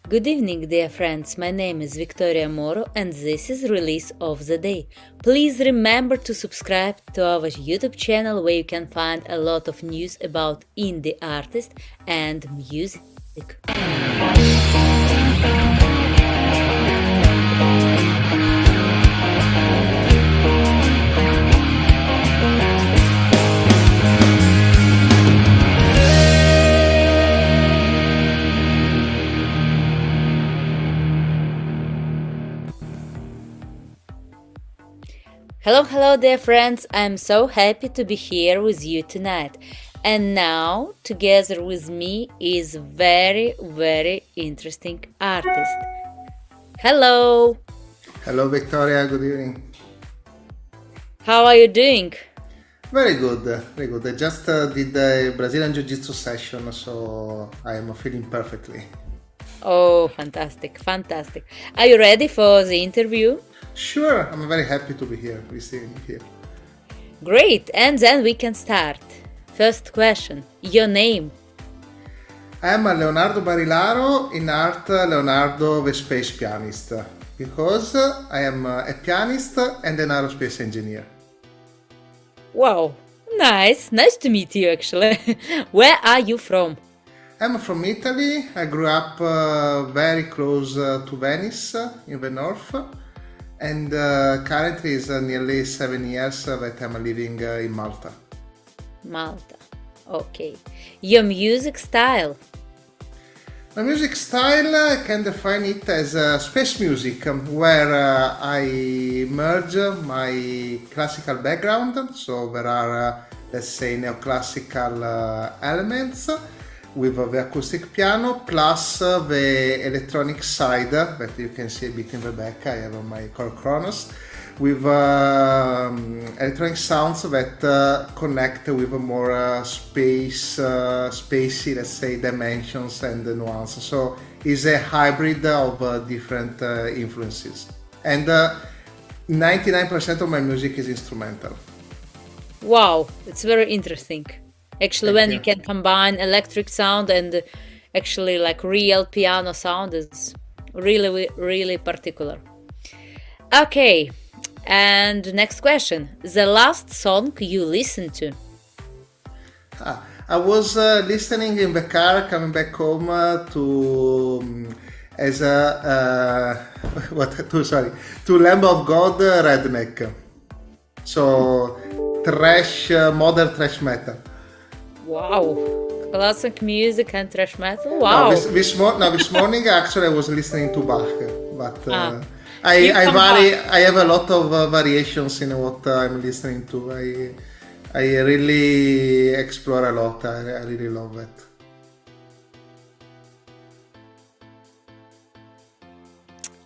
Good evening, dear friends. My name is Victoria Moro and this is Release of the Day. Please remember to subscribe to our YouTube channel where you can find a lot of news about indie artists and music. Hello, dear friends. I'm so happy to be here with you tonight. And now, together with me is very interesting artist. Hello. Hello, Victoria. Good evening. How are you doing? Very good, very good. I just did a Brazilian Jiu-Jitsu session, so I am feeling perfectly. Oh, fantastic. Are you ready for the interview? Sure, I'm very happy to be here, receiving you here. Great, and then we can start. First question, your name? I am Leonardo Barilaro, in art Leonardo the Space Pianist, because I am a pianist and an aerospace engineer. Wow, nice to meet you actually. Where are you from? I'm from Italy. I grew up very close to Venice, in the north. And currently it's nearly 7 years that I'm living in Malta. Malta, okay. Your music style? My music style, I can define it as space music, where I merge my classical background, so there are, let's say, neoclassical elements, with the acoustic piano plus the electronic side that you can see a bit in the back. I have my core Kronos with electronic sounds that connect with a more spacey, let's say, dimensions and nuances. So it's a hybrid of different influences. And 99% of my music is instrumental. Wow, it's very interesting. Actually, Thank when you can combine electric sound and actually like real piano sound is really particular. Okay, and next question. The last song you listened to? I was listening in the car coming back home to Lamb of God Redneck. So modern trash metal. Wow, classic music and thrash metal. Wow. No, this morning actually I was listening to Bach, but You I combine. I have a lot of variations in what I'm listening to. I really explore a lot. I really love it.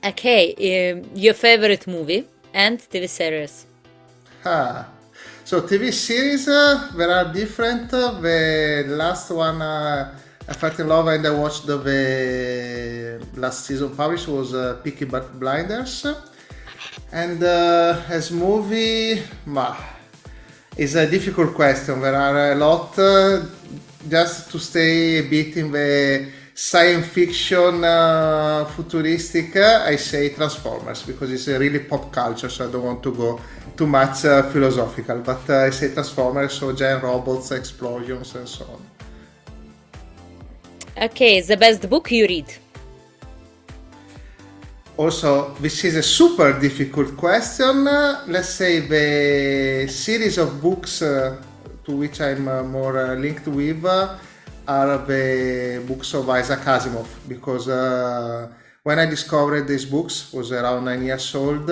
Okay, your favorite movie and TV series? So TV series, there are different. The last one I fell in love and I watched the last season published was Peaky Blinders. And as movie, it's a difficult question. There are a lot. Just to stay a bit in the science fiction, futuristic, I say Transformers because it's a really pop culture, so I don't want to go too much philosophical. But I say Transformers, so giant robots, explosions, and so on. Okay, the best book you read? Also, this is a super difficult question. Let's say the series of books to which I'm more linked with are the books of Isaac Asimov, because when I discovered these books was around 9 years old.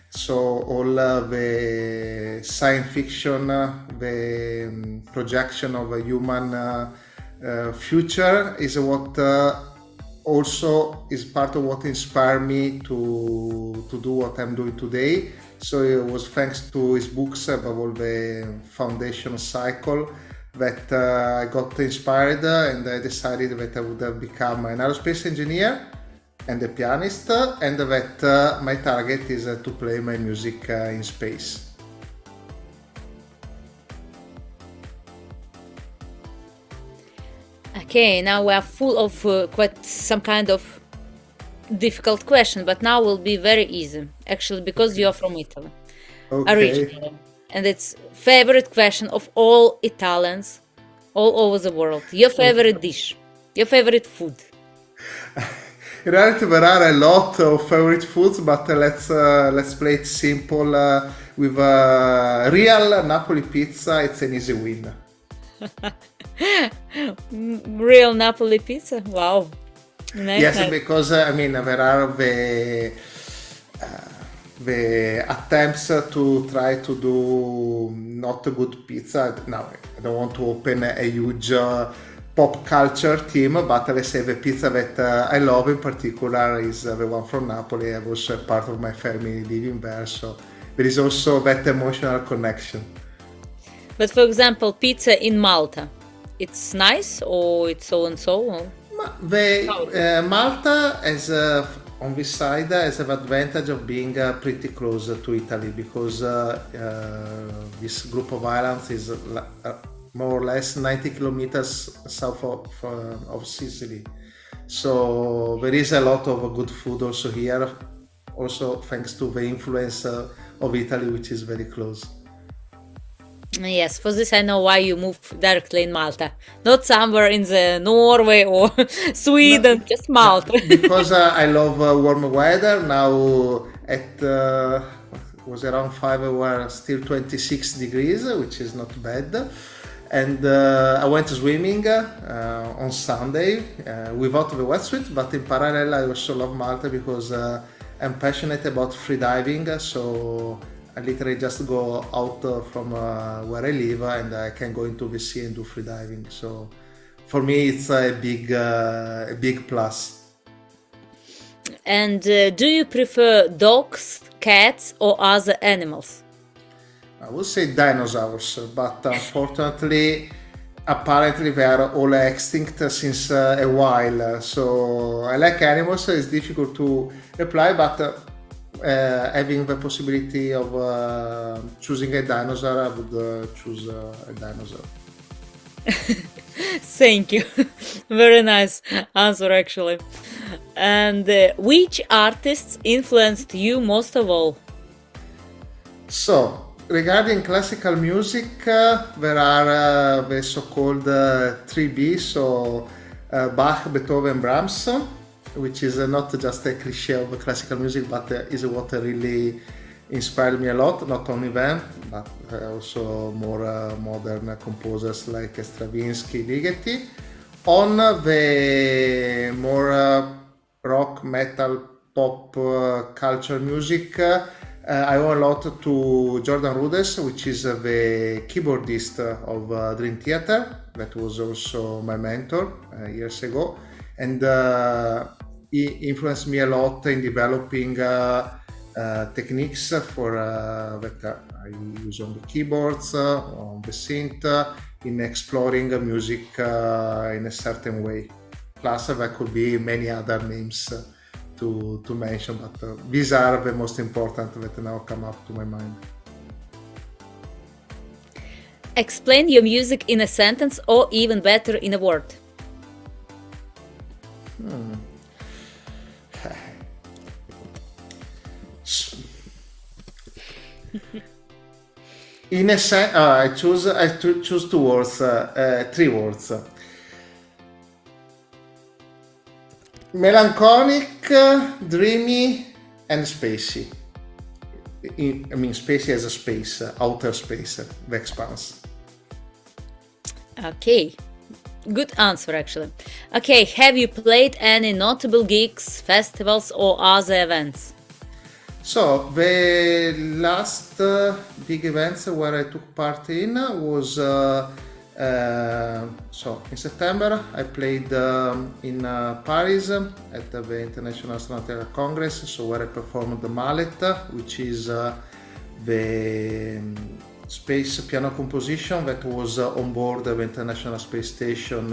So all the science fiction, the projection of a human future is what also is part of what inspired me to do what I'm doing today. So it was thanks to his books, above all the Foundation Cycle, that I got inspired and I decided that I would become an aerospace engineer and a pianist, and that my target is to play my music in space. Okay, now we are full of quite some kind of difficult question, but now will be very easy, actually, because you're from Italy, Okay. originally. And it's favorite question of all Italians all over the world. Your favorite dish, your favorite food. In reality, there are a lot of favorite foods, but let's play it simple with real Napoli pizza. It's an easy win. Real Napoli pizza? Wow. Nice, Yes, nice. because I mean there are the attempts to try to do not a good pizza. Now, I don't want to open a huge pop culture team, but let's say the pizza that I love in particular is the one from Napoli. I was a part of my family living there, so there is also that emotional connection. But for example, pizza in Malta, it's nice or it's so and so? Malta has on this side has an advantage of being pretty close to Italy because this group of islands is more or less 90 kilometers south of Sicily. So there is a lot of good food also here, also thanks to the influence of Italy, which is very close. Yes, for this I know why you moved directly in Malta, not somewhere in the Norway or Sweden, just Malta. Because I love warm weather. Now at was around 5 were still 26 degrees, which is not bad. And I went swimming on Sunday without the wetsuit, but in parallel I also love Malta because I'm passionate about freediving, so I literally just go out from where I live and I can go into the sea and do freediving. So for me it's a big plus. And do you prefer dogs, cats, or other animals? I would say dinosaurs, but unfortunately, apparently they are all extinct since a while. So I like animals, so it's difficult to reply, but having the possibility of choosing a dinosaur, I would choose a dinosaur. Thank you. Very nice answer, actually. And which artists influenced you most of all? So, regarding classical music, there are the so-called 3B, so Bach, Beethoven, Brahms, which is not just a cliche of classical music, but is what really inspired me a lot. Not only them, but also more modern composers like Stravinsky, Ligeti. On the more rock, metal, pop culture music, I owe a lot to Jordan Rudess, which is the keyboardist of Dream Theater. That was also my mentor years ago. And he influenced me a lot in developing techniques for that I use on the keyboards, on the synth, in exploring music in a certain way. Plus, there could be many other names to mention, but these are the most important that now come up to my mind. Explain your music in a sentence or even better in a word. In a I choose two words, three words. Melancholic, dreamy, and spacey. I mean, spacey as a space, outer space, the expanse. Okay, good answer actually. Okay, have you played any notable gigs, festivals, or other events? So the last big events where I took part in was so in September I played in Paris at the International Astronautical Congress, so where I performed the Maleth, which is the space piano composition that was on board the International Space Station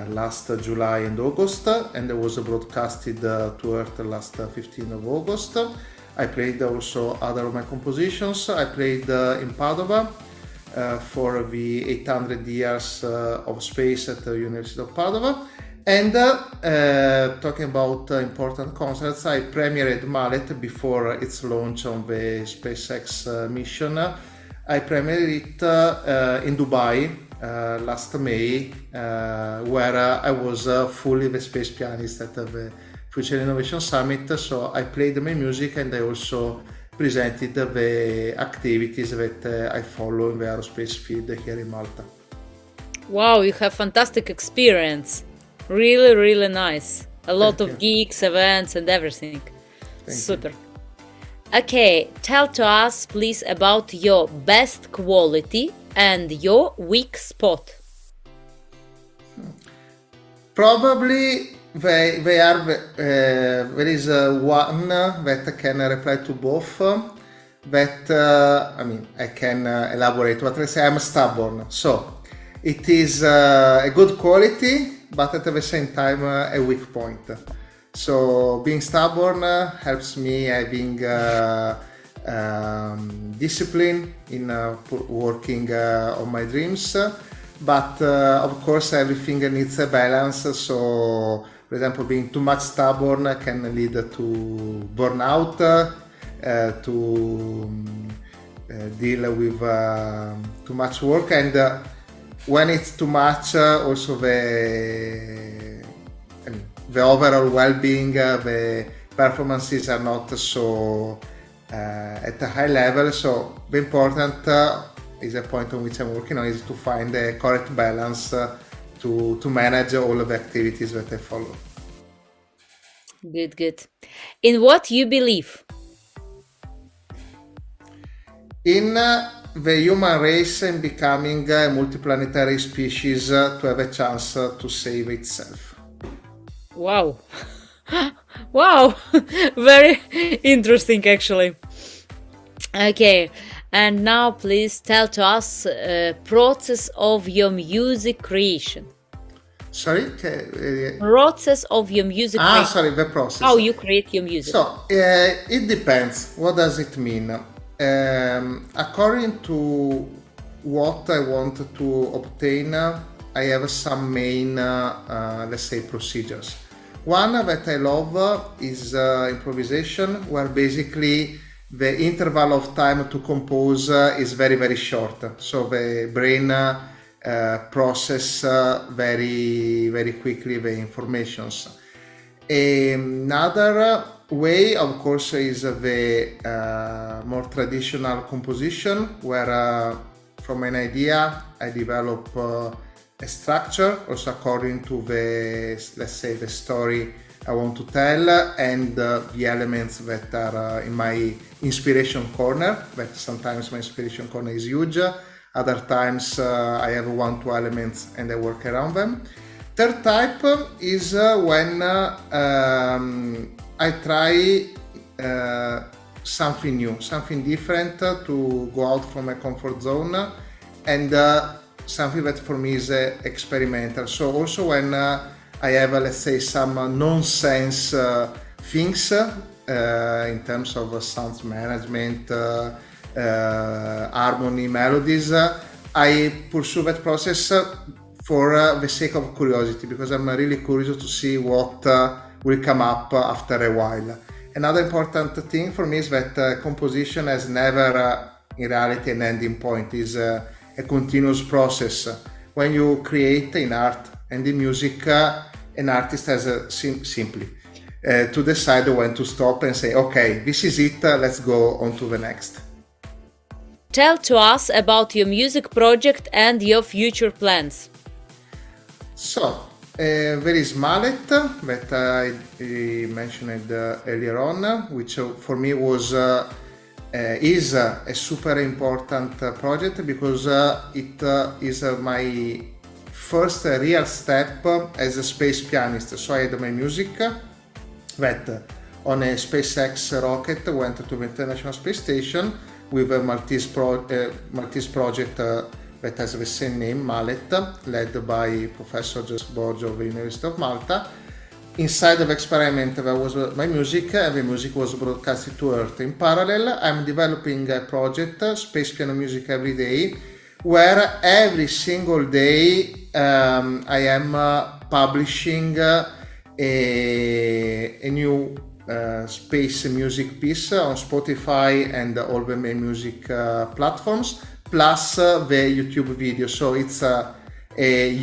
last July and August, and it was broadcasted to Earth last 15th of August. I played also other of my compositions. I played in Padova for the 800 years of space at the University of Padova, And talking about important concerts, I premiered Maleth before its launch on the SpaceX mission. I premiered it in Dubai last May, where I was fully the space pianist at the Future Innovation Summit. So I played my music and I also presented the activities that I follow in the aerospace field here in Malta. Wow, you have fantastic experience. Really, really nice. A lot of gigs, events, and everything. Super. Okay, tell to us, please, about your best quality and your weak spot. Probably they are. There is one that I can reply to both. That I can elaborate. But let's say I'm stubborn, so it is a good quality, but at the same time a weak point. So being stubborn helps me having discipline in working on my dreams. But of course everything needs a balance. So for example, being too much stubborn can lead to burnout, to deal with too much work, and when it's too much, also the overall well-being, the performances are not so at a high level. So the important is a point on which I'm working on is to find the correct balance to manage all of the activities that I follow. Good, good. In what you believe? In the human race and becoming a multiplanetary species to have a chance to save itself. Wow. Wow. Very interesting, actually. Okay. And now please tell to us process of your music creation. Sorry? Process of your music creation. Sorry, the process. How you create your music. So, it depends. What does it mean? According to what I want to obtain, I have some main, let's say, procedures. One that I love is improvisation, where basically the interval of time to compose is very, very short. So the brain process very, very quickly the informations. Another way, of course, is the more traditional composition, where from an idea I develop a structure, also according to the, let's say, the story I want to tell, and the elements that are in my inspiration corner. But sometimes my inspiration corner is huge, other times I have 1-2 elements and I work around them. Third type is when I try something new, something different, to go out from my comfort zone, and something that for me is experimental. So also when I have, let's say, some nonsense things in terms of sound management, harmony, melodies, I pursue that process for the sake of curiosity, because I'm really curious to see what will come up after a while. Another important thing for me is that composition has never in reality an ending point, is a continuous process. When you create in art and in music, an artist has simply to decide when to stop and say, okay, this is it, let's go on to the next. Tell to us about your music project and your future plans. So, there is Maleth, that I mentioned earlier on, which for me was is a super important project, because it is my first real step as a space pianist. So I had my music that on a SpaceX rocket went to the International Space Station with a Maltese project that has the same name, Maleth, led by Professor Joseph Borgio of the University of Malta. Inside of the experiment there was my music, and the music was broadcasted to Earth. In parallel, I'm developing a project, Space Piano Music Every Day, where every single day I am publishing a new space music piece on Spotify and all the main music platforms, plus the YouTube video. So it's a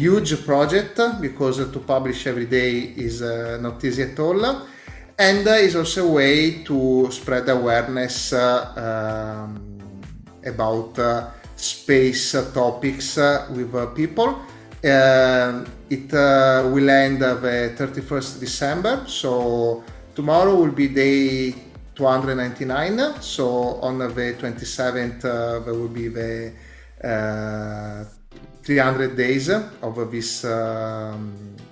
huge project, because to publish every day is not easy at all, and is also a way to spread awareness about space topics with people. It will end the 31st December, so tomorrow will be day 299, so on the 27th there will be the 300 days of this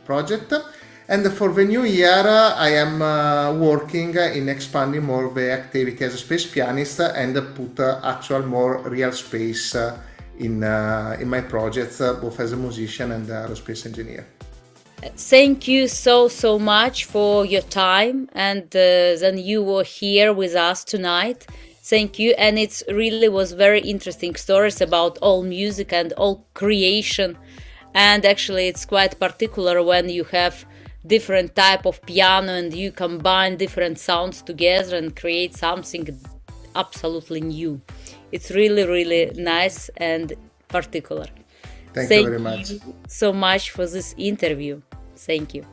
project. And for the new year, I am working in expanding more the activity as a space pianist and put actual more real space in my projects, both as a musician and aerospace engineer. Thank you so much for your time, and then you were here with us tonight. Thank you, and it really was very interesting stories about all music and all creation. And actually it's quite particular when you have different type of piano and you combine different sounds together and create something absolutely new. It's really nice and particular. Thank you very much. Thank you so much for this interview. Thank you.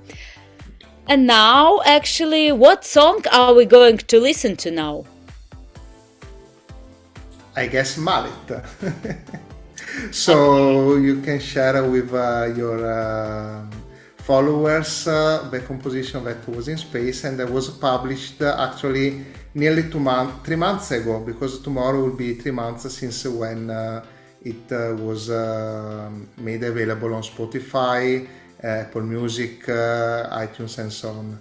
And now, actually, what song are we going to listen to now? I guess Maleth. So you can share with your followers the composition that was in space, and that was published actually nearly 3 months ago, because tomorrow will be 3 months since when it was made available on Spotify, Apple Music, iTunes, and so on.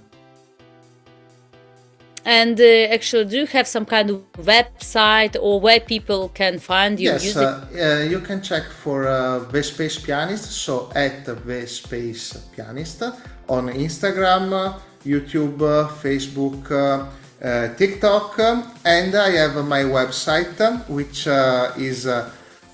And actually, do you have some kind of website or where people can find your music? Yes, you can check for The Space Pianist, so at The Space Pianist, on Instagram, YouTube, Facebook, TikTok, and I have my website, which is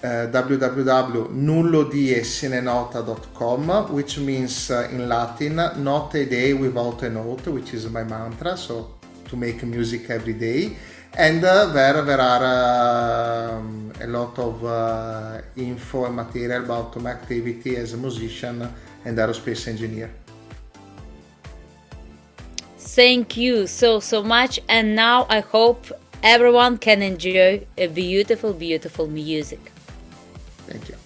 www.nullodiesinenota.com, which means in Latin, not a day without a note, which is my mantra, so to make music every day. And there are a lot of info and material about my activity as a musician and aerospace engineer. Thank you so much, and now I hope everyone can enjoy a beautiful music. Thank you.